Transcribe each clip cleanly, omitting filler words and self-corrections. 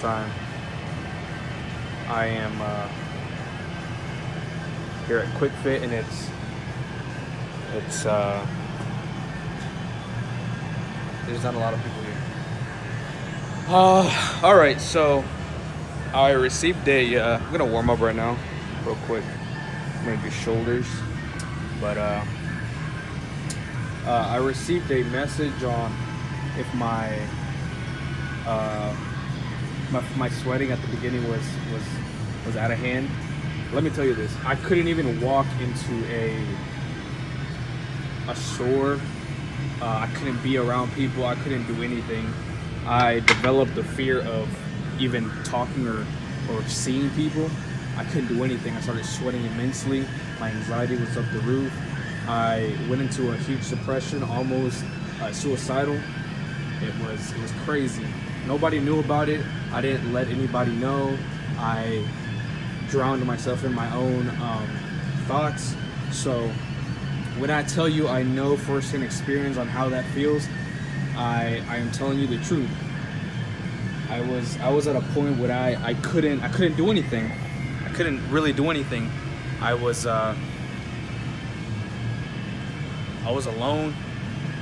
time. I am here at Quick Fit, and there's not a lot of people here. All right, so I received I'm gonna warm up right now, real quick. I'm gonna do shoulders, but I received a message on if my sweating at the beginning was out of hand. Let me tell you this: I couldn't even walk into a store. I couldn't be around people. I couldn't do anything. I developed the fear of even talking or seeing people. I couldn't do anything. I started sweating immensely. My anxiety was up the roof. I went into a huge depression, almost suicidal. It was crazy. Nobody knew about it. I didn't let anybody know. I drowned myself in my own thoughts. So when I tell you I know firsthand experience on how that feels, I am telling you the truth. I was at a point where I couldn't do anything. I couldn't really do anything. I was alone.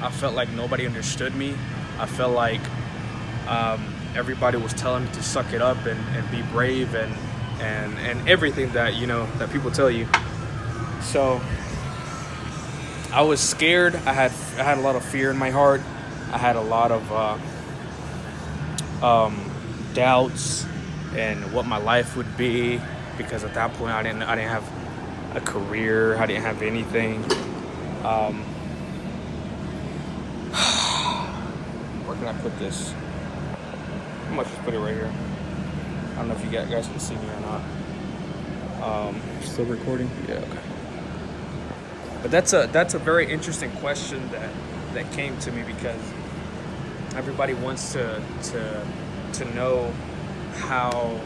I felt like nobody understood me. I felt like everybody was telling me to suck it up and be brave and everything that that people tell you. So I was scared. I had a lot of fear in my heart. I had a lot of doubts and what my life would be, because at that point I didn't have a career. I didn't have anything. Where can I put this? I might just put it right here. I don't know if you guys can see me or not. Still recording? Yeah, okay. But that's a very interesting question that came to me, because everybody wants to know how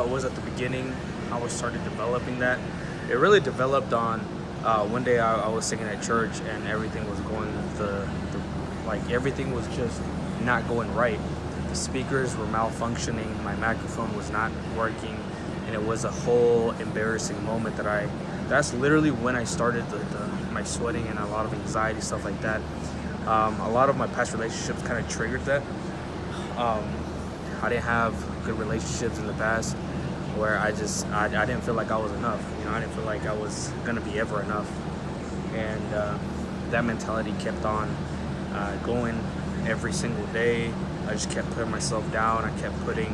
it was at the beginning, how I started developing that. It really developed on one day I was singing at church, and everything was going everything was just not going right. The speakers were malfunctioning, my microphone was not working, and it was a whole embarrassing moment that's literally when I started my sweating and a lot of anxiety, stuff like that. A lot of my past relationships kind of triggered that. I didn't have good relationships in the past where I didn't feel like I was enough. I didn't feel like I was gonna be ever enough, and that mentality kept on going every single day. I just kept putting myself down. I kept putting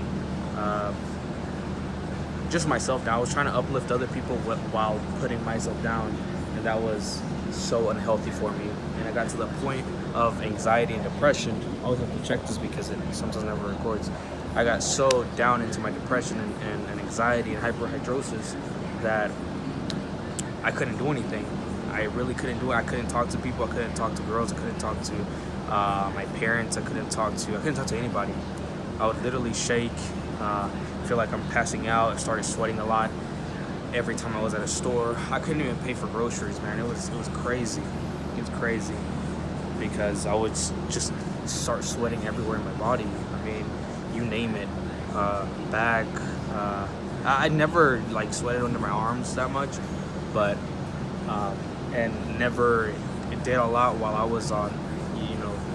just myself down. I was trying to uplift other people while putting myself down, and that was so unhealthy for me. And I got to the point of anxiety and depression. I always have to check this because it sometimes never records. I got so down into my depression and anxiety and hyperhidrosis that I couldn't do anything. I really couldn't do it. I couldn't talk to people. I couldn't talk to girls. I couldn't talk to my parents. I couldn't talk to anybody. I would literally shake, feel like I'm passing out. I started sweating a lot every time I was at a store. I couldn't even pay for groceries, man. It was crazy. It was crazy because I would just start sweating everywhere in my body. I mean, you name it. Back. I never sweated under my arms that much, but and never did a lot while I was on,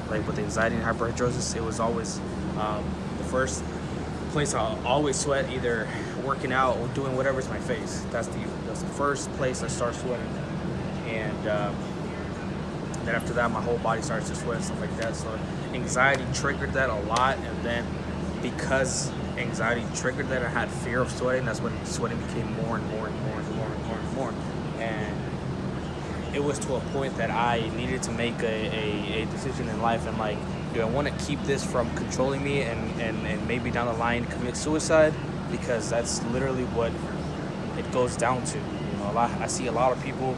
with anxiety and hyperhidrosis. It was always the first place I always sweat, either working out or doing whatever, is my face. That's the first place I start sweating, and then after that my whole body starts to sweat and stuff like that. So anxiety triggered that a lot, and then because anxiety triggered that, I had fear of sweating. That's when sweating became more and more and more and more and more and more, and it was to a point that I needed to make a decision in life, and do I want to keep this from controlling me and maybe down the line commit suicide? Because that's literally what it goes down to. I see a lot of people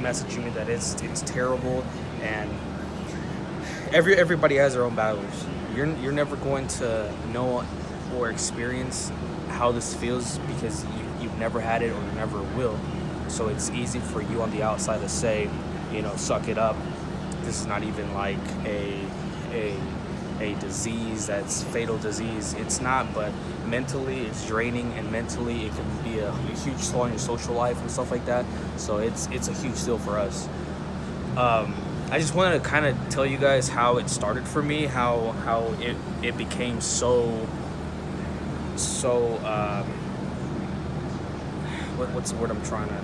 messaging me that it's terrible, and everybody has their own battles. You're never going to know or experience how this feels because you've never had it or you never will. So it's easy for you on the outside to say, suck it up. This is not even like a a disease that's fatal disease. It's not, but mentally it's draining, and mentally it can be a huge toll on your social life and stuff like that. So it's a huge deal for us. I just wanted to kind of tell you guys how it started for me, how it became so what's the word I'm trying to